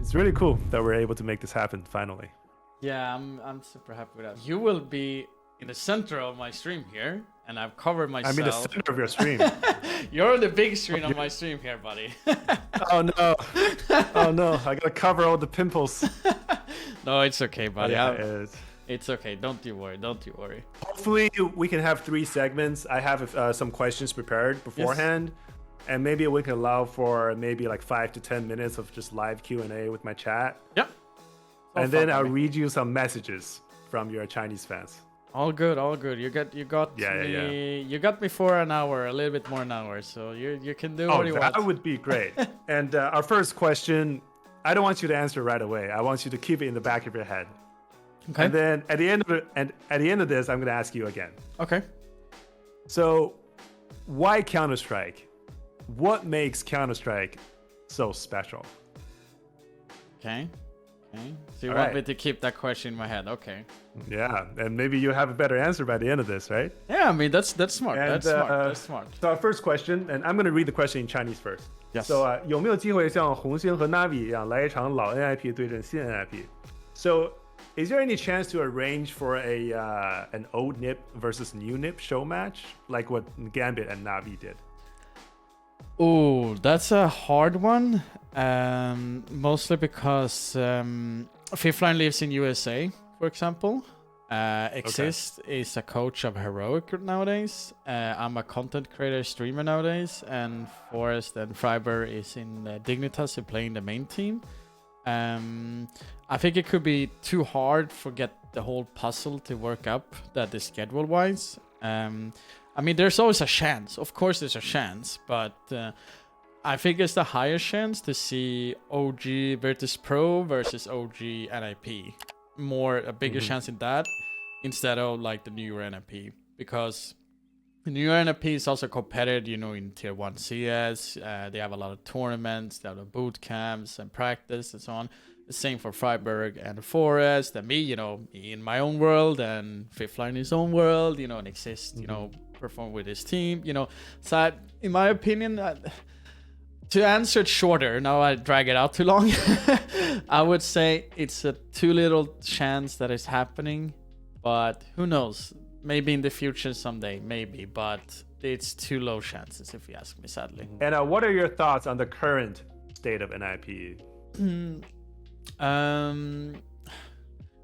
it's really cool that we're able to make this happen finally. Yeah, I'm super happy with that. You will be in the center of my stream here, and I've covered myself. I'm in the center of your stream. You're on the big screen on my stream here, buddy. Oh no! Oh no! I gotta cover all the pimples. No, it's okay, buddy. Yeah, it's okay. Don't you worry. Don't you worry. Hopefully, we can have 3 segments. I have some questions prepared beforehand, and maybe we can allow for maybe like 5 to 10 minutes of just live Q&A with my chat. Yep. And then I'll read you some messages from your Chinese fans. All good, all good. You got me. You got me for an hour, a little bit more an hour. So you can do what you want. That would be great. And our first question, I don't want you to answer right away. I want you to keep it in the back of your head. Okay. And then at the end of this, I'm going to ask you again. Okay. So, why Counter-Strike? What makes Counter-Strike so special? Okay. So you want me to keep that question in my head? Okay. Yeah, and maybe you have a better answer by the end of this, right? Yeah, I mean that's smart. And, that's smart. So our first question, and I'm going to read the question in Chinese first. Yes. So 有没有机会像红星和 Navi 一样来一场老 NIP 对阵新 NIP? So is there any chance to arrange for an old NIP versus new NIP show match, like what Gambit and Navi did? Oh, that's a hard one. Mostly because Fifth Line lives in USA, for example. Exist is a coach of Heroic nowadays. I'm a content creator, streamer nowadays, and Forrest and Freiberg is in Dignitas playing the main team. I think it could be too hard for get the whole puzzle to work up that is schedule-wise. I mean, there's always a chance. Of course, there's a chance, but I think it's the higher chance to see OG Virtus Pro versus OG NIP. A bigger chance in that instead of like the newer NIP, because the newer NIP is also competitive, in Tier 1 CS. They have a lot of tournaments, they have the boot camps and practice and so on. The same for Freiberg and Forest and me, in my own world, and Fifth Line in his own world, and Exist, perform with his team, So in my opinion, to answer it shorter, now I drag it out too long. I would say it's a too little chance that it's happening, but who knows? Maybe in the future someday, maybe, but it's too low chances if you ask me, sadly. And what are your thoughts on the current state of NIP?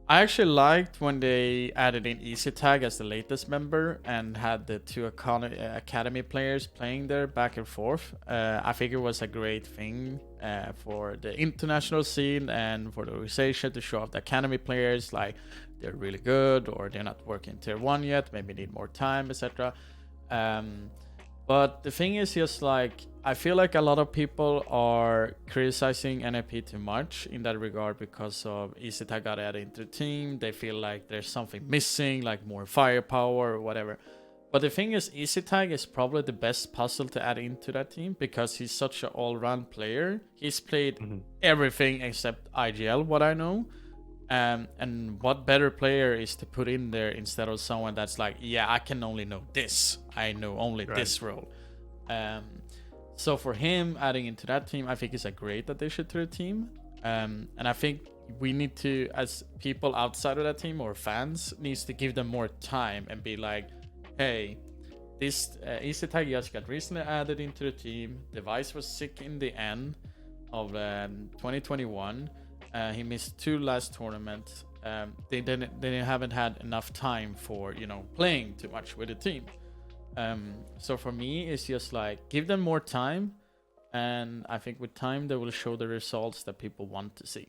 I actually liked when they added in EasyTag as the latest member and had the 2 academy players playing there back and forth. I think it was a great thing for the international scene and for the organization to show off the academy players, like they're really good or they're not working Tier 1 yet, maybe need more time, etc. But the thing is just like, I feel like a lot of people are criticizing NIP too much in that regard because of EasyTag got added into the team. They feel like there's something missing, like more firepower or whatever. But the thing is, EasyTag is probably the best puzzle to add into that team because he's such an all-round player. He's played everything except IGL, what I know. And what better player is to put in there instead of someone that's like, yeah, I can only know this. I know only this role. So for him, adding into that team, I think is a great addition to the team. And I think we need to, as people outside of that team or fans, needs to give them more time and be like, hey, this EasyTag just got recently added into the team. Device was sick in the end of 2021. He missed 2 last tournaments. They haven't had enough time for playing too much with the team. So for me, it's just like give them more time, and I think with time they will show the results that people want to see.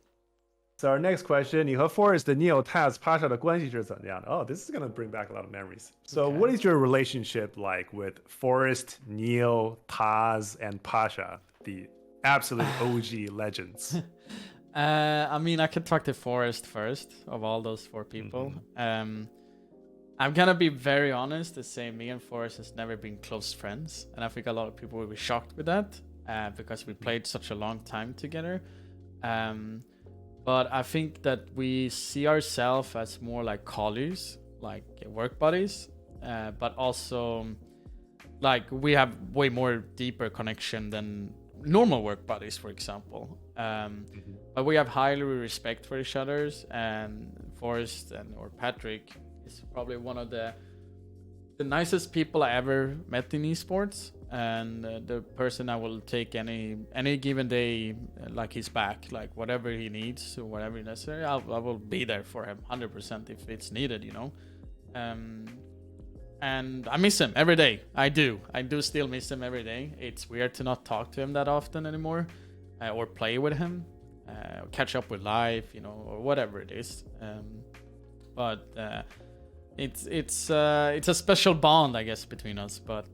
So our next question, 你和 Forrest 的 Neo Taz Pasha 的关系是怎样的? Oh, this is going to bring back a lot of memories. So what is your relationship like with Forrest, Neo, Taz, and Pasha, the absolute OG legends? I mean, I can talk to Forrest first of all those 4 people. I'm gonna be very honest to say me and Forrest has never been close friends, and I think a lot of people will be shocked with that because we played such a long time together. But I think that we see ourselves as more like colleagues, like work buddies, but also like we have way more deeper connection than normal work buddies, for example. But we have highly respect for each other's, and Forrest or Patrick is probably one of the nicest people I ever met in esports, and the person I will take any given day, like his back, like whatever he needs or whatever necessary, I will be there for him 100% if it's needed, and I miss him every day. I do still miss him every day. It's weird to not talk to him that often anymore, or play with him, catch up with life, or whatever it is. But it's a special bond, I guess, between us. But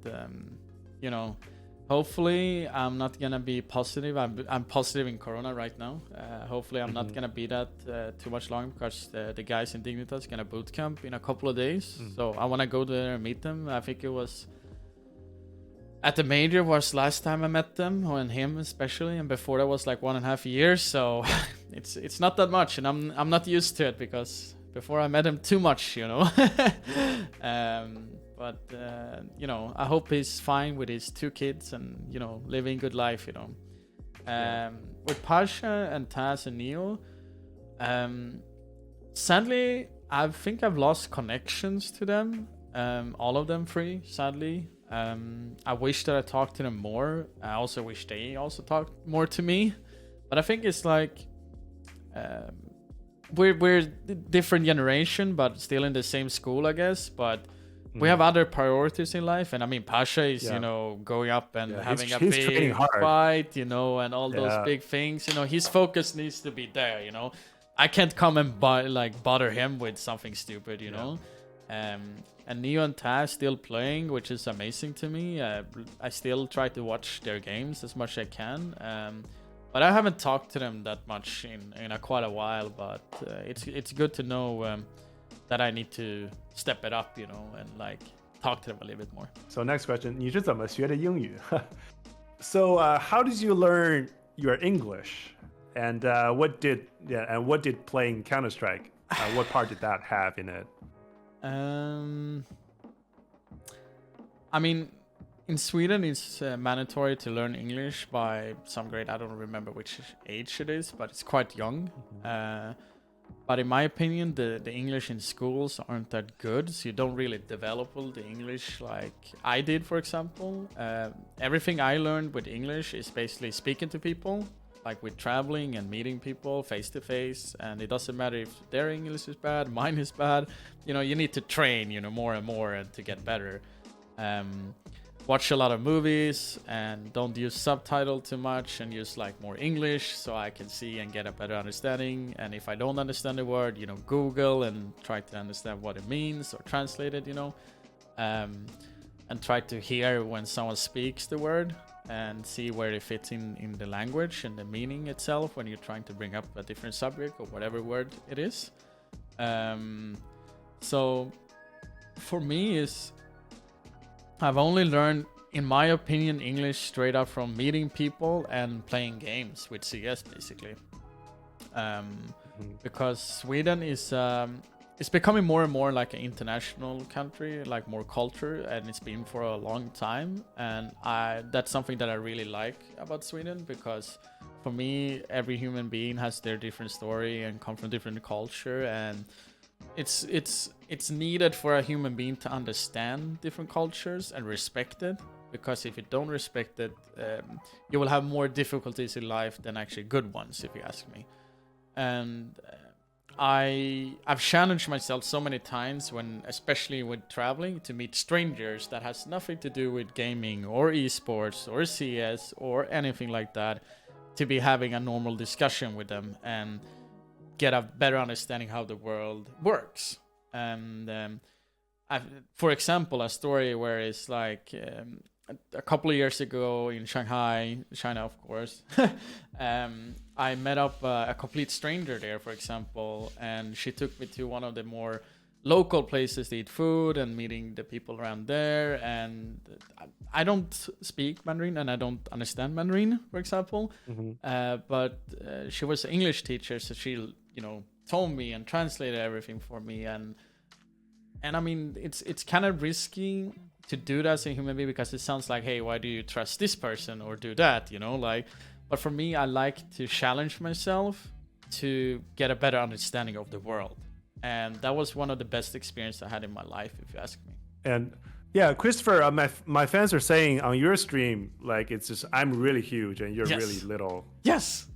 hopefully I'm not gonna be positive. I'm positive in Corona right now. Hopefully I'm not gonna be that too much longer, because the guys in Dignitas gonna boot camp in a couple of days. So I wanna go there and meet them. I think it was at the major was last time I met them, and him especially, and before that was like 1.5 years. So it's not that much, and I'm not used to it, because before I met him too much, But I hope he's fine with his 2 kids and living good life. With Pasha and Taz and Neo, sadly, I think I've lost connections to them. All of them 3, sadly. I wish that I talked to them more. I also wish they also talked more to me. But I think it's like we're different generation, but still in the same school, I guess. But we have other priorities in life, and I mean, Pasha is going up and having a big fight, and all those big things. His focus needs to be there. I can't come and bother him with something stupid. And Neo and Taz still playing, which is amazing to me. I still try to watch their games as much as I can. But I haven't talked to them that much in quite a while. But it's good to know that I need to step it up, and talk to them a little bit more. So next question, 你是怎么学的英语? So how did you learn your English? And what did playing counterstrike? What part did that have in it? I mean, in Sweden, it's mandatory to learn English by some grade. I don't remember which age it is, but it's quite young. But in my opinion, the English in schools aren't that good, so you don't really develop the English like I did, for example. Everything I learned with English is basically speaking to people, like with traveling and meeting people face to face, and it doesn't matter if their English is bad, mine is bad. You need to train, more and more and to get better. Watch a lot of movies and don't use subtitle too much, and use more English so I can see and get a better understanding. And if I don't understand the word, Google and try to understand what it means or translate it, and try to hear when someone speaks the word and see where it fits in the language and the meaning itself when you're trying to bring up a different subject or whatever word it is. So for me, I've only learned, in my opinion, English straight up from meeting people and playing games with CS, basically. Because Sweden is it's becoming more and more like an international country, like more culture, and it's been for a long time. And that's something that I really like about Sweden, because for me, every human being has their different story and come from different culture, and it's needed for a human being to understand different cultures and respect it, because if you don't respect it, you will have more difficulties in life than actually good ones, if you ask me. And I've challenged myself so many times, especially with traveling, to meet strangers that has nothing to do with gaming or esports or CS or anything like that, to be having a normal discussion with them and get a better understanding how the world works. And for example, a story where it's a couple of years ago in Shanghai, China, of course, I met up a complete stranger there, for example, and she took me to one of the more local places to eat food and meeting the people around there. And I don't speak Mandarin and I don't understand Mandarin, for example, but she was an English teacher, so she told me and translated everything for me. And I mean, it's kind of risky to do that as a human being, because it sounds like, hey, why do you trust this person or do that, like. But for me, I like to challenge myself to get a better understanding of the world, and that was one of the best experiences I had in my life, if you ask me. And yeah, Christopher, my fans are saying on your stream, like, it's just, I'm really huge and you're really little. Yes.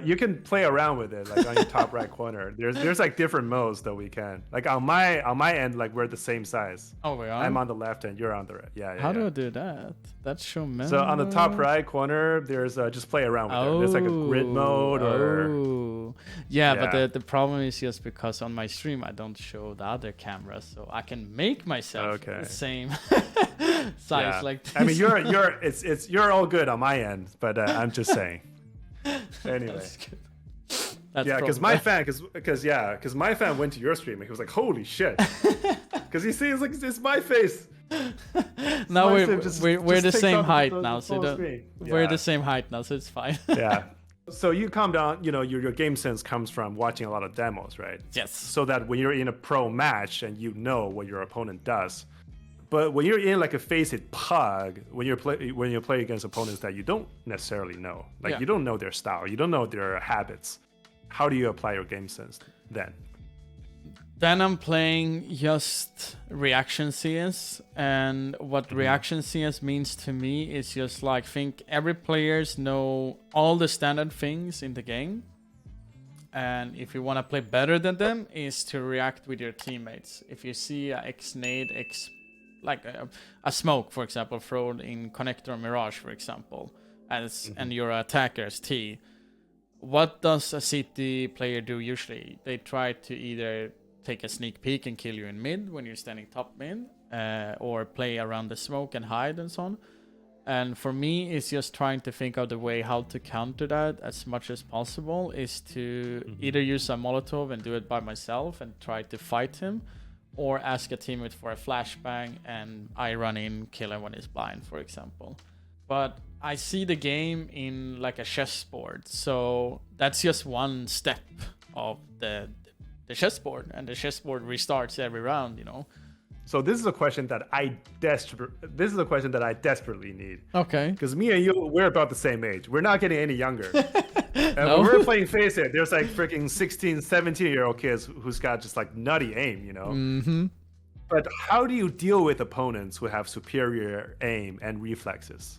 You can play around with it, like on your top right corner. There's like different modes that we can. Like on my end, like we're the same size. Oh, we are. I'm on the left and you're on the right. Yeah. How do I do that? That's show menu. So on the top right corner, there's just play around with it. There's like a grid mode or. Yeah, but the problem is just because on my stream I don't show the other cameras, so I can make myself the same size like this. I mean, you're all good on my end, but I'm just saying. Anyway, because my fan went to your stream and he was like, "Holy shit!" Because he sees like it's my face. Now we're the same height now, so we're the same height now, so it's fine. Yeah. So you calm down. Your game sense comes from watching a lot of demos, right? Yes. So that when you're in a pro match and you know what your opponent does. But when you're in like a face-it pug, when you play against opponents that you don't necessarily know, like you don't know their style, you don't know their habits, how do you apply your game sense then? Then I'm playing just reaction CS, and what reaction CS means to me is just like, think every players know all the standard things in the game, and if you want to play better than them, is to react with your teammates. If you see a X-nade, like a smoke, for example, thrown in Connector or Mirage, for example, and your attacker is T. What does a CT player do usually? They try to either take a sneak peek and kill you in mid when you're standing top mid, or play around the smoke and hide and so on. And for me, it's just trying to think of the way how to counter that as much as possible, is to either use a Molotov and do it by myself and try to fight him, or ask a teammate for a flashbang and I run in, kill him when he's blind, for example. But I see the game in like a chessboard, so that's just one step of the chessboard, and the chessboard restarts every round, So this is a question that I desperately need. Okay. Because me and you, we're about the same age. We're not getting any younger. No. When we're playing Face It, there's like freaking 16, 17-year-old kids who's got just like nutty aim, Mm-hmm. But how do you deal with opponents who have superior aim and reflexes?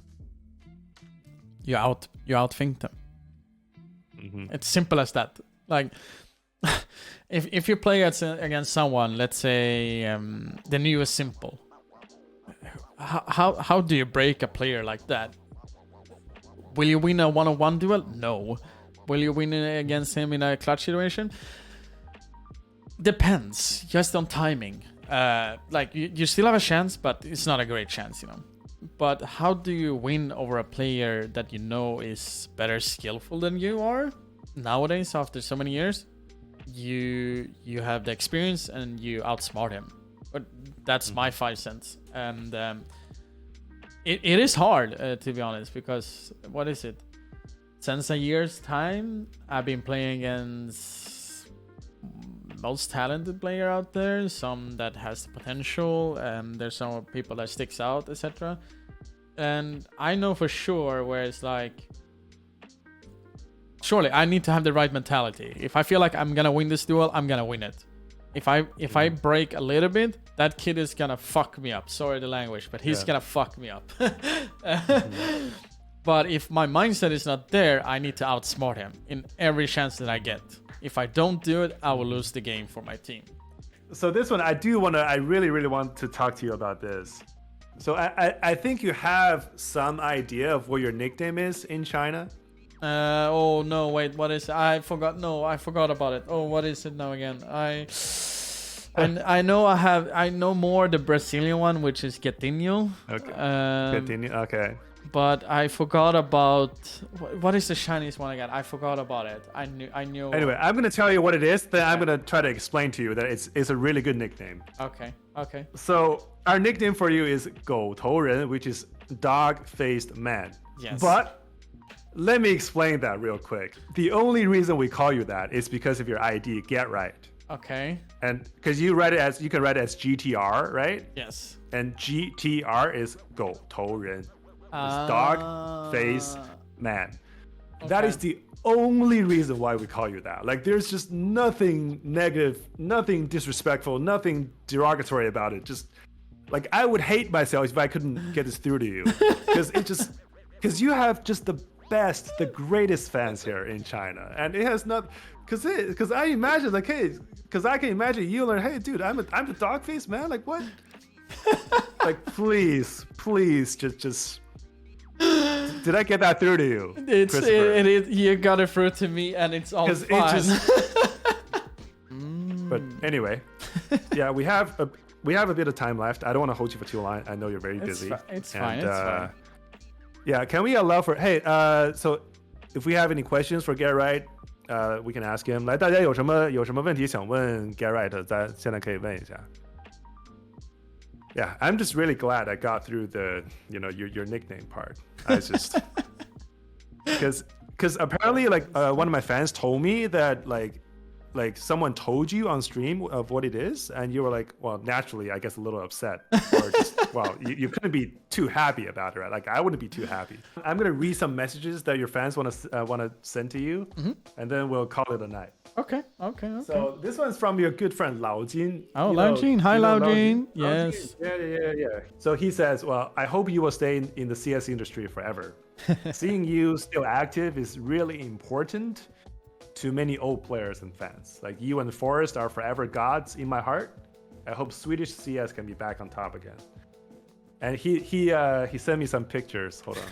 You outthink them. It's simple as that. Like, if you play against someone, let's say the newest simple, how do you break a player like that? Will you win a one-on-one duel? No. Will you win against him in a clutch situation? Depends, just on timing. Like you still have a chance, but it's not a great chance, But how do you win over a player that is better skillful than you are? Nowadays, after so many years, you have the experience and you outsmart him. But that's my 5 cents. And it is hard, to be honest, because what is it? Since a year's time, I've been playing against most talented player out there, some that has the potential, and there's some people that sticks out, etc. And I know for sure where it's like, surely I need to have the right mentality. If I feel like I'm gonna win this duel, I'm gonna win it. If I break a little bit, that kid is gonna fuck me up. Sorry the language, but he's gonna fuck me up. But if my mindset is not there, I need to outsmart him in every chance that I get. If I don't do it, I will lose the game for my team. So this one, I really want to talk to you about this. So I think you have some idea of what your nickname is in China. Oh no, wait, what is it? I forgot about it. Oh, what is it now again? I know more the Brazilian one, which is Gatinho. Okay. Gatinho, okay. But I forgot about what is the Chinese one again? I forgot about it. I knew. Anyway, I'm gonna tell you what it is. Then I'm gonna try to explain to you that it's a really good nickname. Okay. So our nickname for you is 狗头人, which is dog-faced man. Yes. But let me explain that real quick. The only reason we call you that is because of your ID, Get Right. Okay. And because you can write it as GTR, right? Yes. and GTR is 狗头人. It's dog face man. That is the only reason why we call you that. Like, there's just nothing negative, nothing disrespectful, nothing derogatory about it. Just like, I would hate myself if I couldn't get this through to you, because you have just the best, the greatest fans here in China, and it has not. Because I imagine, like, hey, because I can imagine you like, hey, dude, I'm the dog face man. Like, what? Like, please, just. Did I get that through to you? You got it through to me, and it's all fine. But anyway, yeah, we have a bit of time left. I don't want to hold you for too long. I know you're very busy. It's fine. Yeah, can we allow for? Hey, so if we have any questions for Garrett, we can ask him. 来，大家有什么问题想问 Garrett？ 咱现在可以问一下。Yeah, I'm just really glad I got through the, your nickname part. I was just because apparently like one of my fans told me that like someone told you on stream of what it is, and you were like, well, naturally, I guess a little upset, or just well, you couldn't be too happy about it, right? Like, I wouldn't be too happy. I'm gonna read some messages that your fans want to send to you, and then we'll call it a night. Okay. So this one's from your good friend Lao Jin. Oh, Lao Jin. Hi, Lao Jin. Yes. Yeah. So he says, well, I hope you will stay in the CS industry forever. Seeing you still active is really important to many old players and fans. Like, you and Forrest are forever gods in my heart. I hope Swedish CS can be back on top again. And he sent me some pictures. Hold on.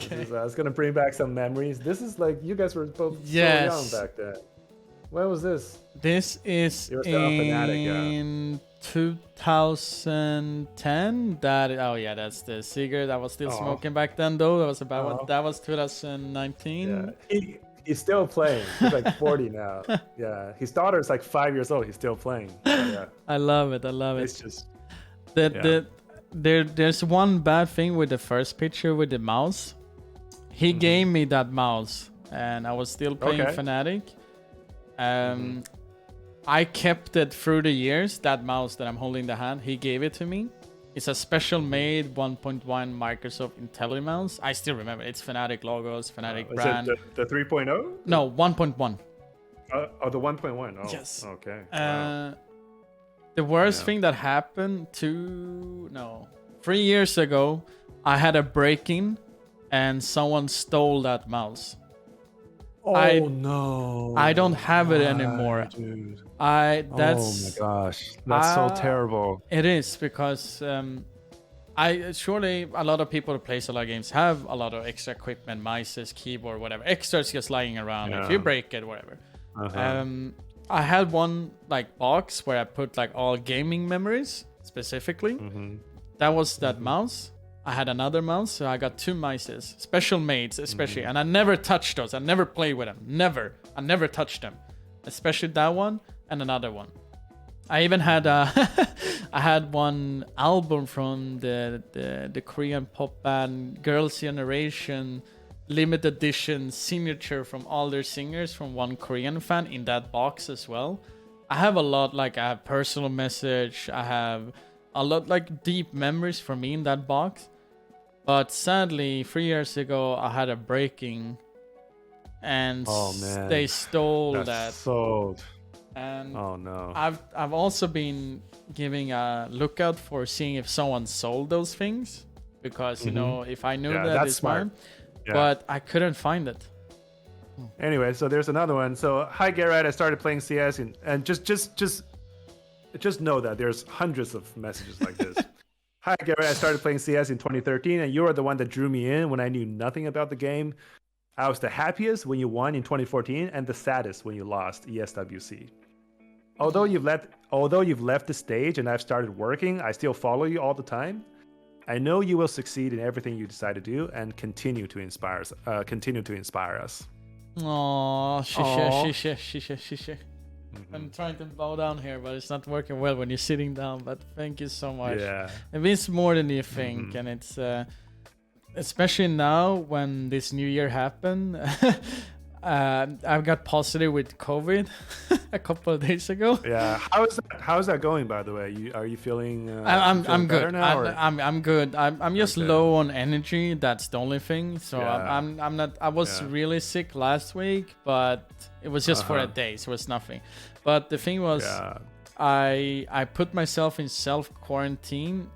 Okay. It's gonna bring back some memories. This is like, you guys were both so young back then. When was this? This is in 2010. That's the cigarette that was still smoking back then, though. That was about that was 2019. Yeah. He's still playing. He's like 40 now. Yeah, his daughter's like 5 years old. He's still playing. Yeah. I love it. It's just there's one bad thing with the first picture with the mouse. He gave me that mouse, and I was still playing Fnatic. I kept it through the years. That mouse that I'm holding in the hand, he gave it to me. It's a special made 1.1 Microsoft IntelliMouse. I still remember. It's Fnatic logos, Fnatic brand. Is it the 3.0? No, 1.1. The 1.1. Oh, yes. Okay. The worst thing that happened 3 years ago, I had a break-in and someone stole that mouse. Oh no! I don't have it anymore. Dude. Oh my gosh, that's so terrible. It is, because surely a lot of people who plays a lot of games have a lot of extra equipment, mice, keyboard, whatever, extras just lying around. If you break it, whatever. I had one like box where I put like all gaming memories specifically. That was that mouse. I had another mouse, so I got two mices, special made especially, and I never touched those. I never played with them. Never. I never touched them. Especially that one and another one. I even had I had one album from the Korean pop band Girls' Generation, limited edition signature from all their singers from one Korean fan in that box as well. I have a lot, like I have personal message, I have a lot like deep memories for me in that box. But sadly, 3 years ago, I had a breaking, and they stole that. Sold. And oh no! I've also been giving a lookout for seeing if someone sold those things, because if I knew that it's mine, but I couldn't find it. Anyway, so there's another one. So, hi Garrett, I started playing CS, and just know that there's hundreds of messages like this. Hi Garrett, I started playing CS in 2013, and you are the one that drew me in when I knew nothing about the game. I was the happiest when you won in 2014, and the saddest when you lost ESWC. Although you've left the stage and I've started working, I still follow you all the time. I know you will succeed in everything you decide to do, and continue to inspire us. Aww, shisha. I'm trying to bow down here, but it's not working well when you're sitting down. But thank you so much. Yeah. It means more than you think, and it's especially now when this new year happened. I got positive with COVID a couple of days ago. Yeah. How's that going, by the way? Are you feeling? I'm feeling better good. now, or? I'm good. I'm just Okay. low on energy. That's the only thing. So Yeah. I'm not. I was Yeah. really sick last week, but it was just for a day, so it was nothing. But the thing was, Yeah. I put myself in self quarantine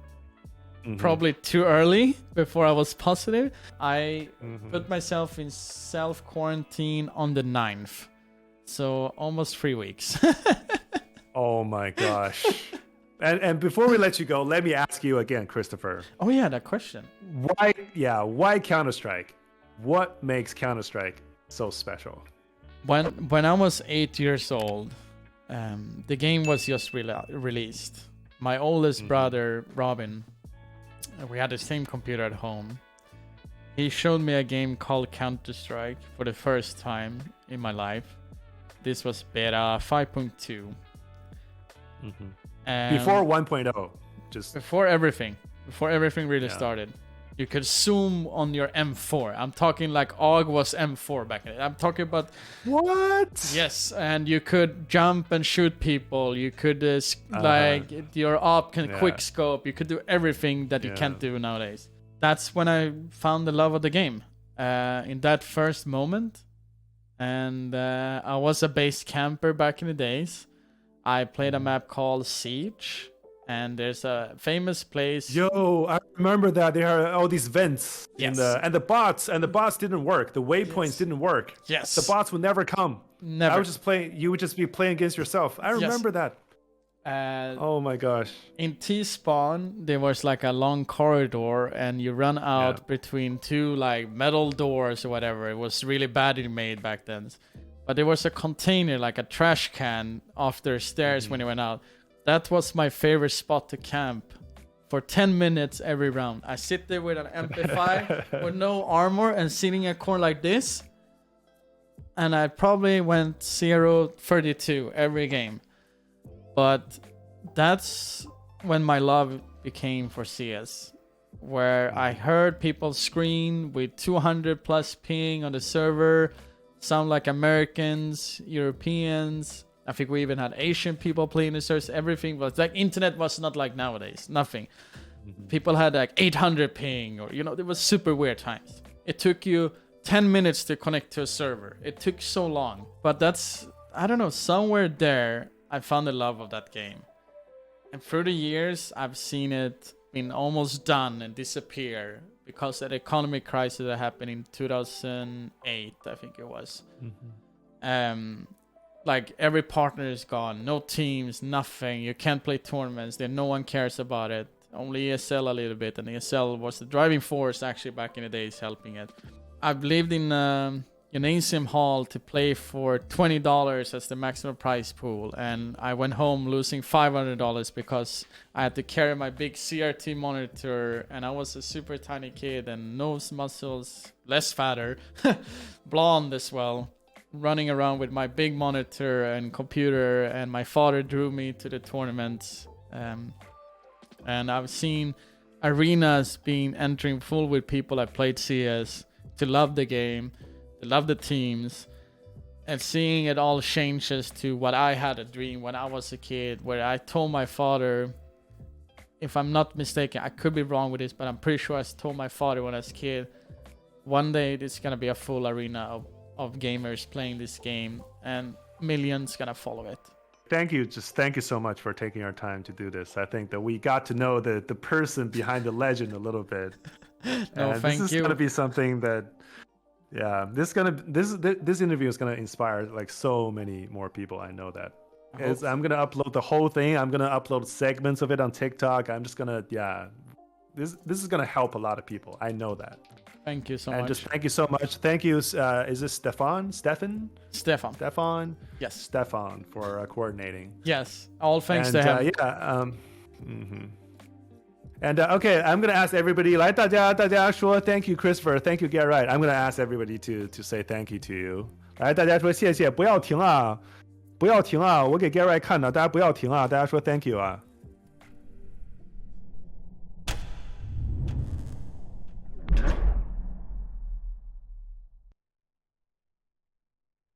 probably too early before I was positive. I put myself in self quarantine on the 9th, so almost 3 weeks. Oh my gosh. And before we let you go, let me ask you again, Christopher. Oh yeah, that question. Why Counter-Strike? What makes Counter-Strike so special? When I was 8 years old, the game was just released. My oldest brother, Robin, we had the same computer at home. He showed me a game called Counter-Strike for the first time in my life. This was beta 5.2. Before 1.0, just Before everything really started. You could zoom on your M4. I'm talking like AUG was M4 back then. I'm talking about what? yes, and you could jump and shoot people. You could like your op can quick scope. You could do everything that you can't do nowadays. That's when I found the love of the game. In that first moment, and I was a base camper back in the days. I played a map called Siege. And there's a famous place. Yo, I remember that there are all these vents Yes. and the bots didn't work. The waypoints didn't work. Yes. The bots would never come. Never. I was just playing. You would just be playing against yourself. I remember that. Oh my gosh. In T-spawn, there was like a long corridor, and you run out between two like metal doors or whatever. It was really badly made back then. But there was a container, like a trash can, off their stairs when you went out. That was my favorite spot to camp for 10 minutes every round. I sit there with an MP5 with no armor and sitting in a corner like this. And I probably went 0-32 every game. But that's when my love became for CS. Where I heard people scream with 200 plus ping on the server. Sound like Americans, Europeans. I think we even had Asian people playing the servers. Everything was like internet was not like nowadays. Nothing. People had like 800 ping, or it was super weird times. It took you 10 minutes to connect to a server. It took so long. But that's, I don't know, somewhere there I found the love of that game. And through the years I've seen it been almost done and disappear because of the economic crisis that happened in 2008, I think it was. Like every partner is gone, no teams, nothing. You can't play tournaments. Then no one cares about it. Only ESL a little bit, and ESL was the driving force actually back in the days, helping it. I've lived in Gymnasium Hall to play for $20 as the maximum prize pool, and I went home losing $500 because I had to carry my big CRT monitor, and I was a super tiny kid and no muscles, less fatter, blonde as well. Running around with my big monitor and computer, and my father drew me to the tournaments. And I've seen arenas being entering full with people that played CS to love the game, to love the teams, and seeing it all changes to what I had a dream when I was a kid, where I told my father, if I'm not mistaken, I could be wrong with this, but I'm pretty sure I told my father when I was a kid, one day it's gonna be a full arena of gamers playing this game, and millions gonna follow it. Thank you so much for taking our time to do this. I think that we got to know the person behind the legend a little bit. No, thank you. This is gonna be something that, this interview is gonna inspire like so many more people. I know that. I'm gonna upload the whole thing. I'm gonna upload segments of it on TikTok. I'm just gonna this is gonna help a lot of people. I know that. Thank you so much. much. Just thank you so much. Thank you. Is this Stefan? Stefan. Yes. Stefan for coordinating. Yes. All thanks to him. And okay, I'm gonna ask everybody. 来，大家说 Thank you, Christopher. Thank you, Get Right. I'm gonna ask everybody to say thank you to you. 来，大家说谢谢，不要停啊，不要停啊！我给 Get Right 看到，大家不要停啊！大家说 Thank you 啊。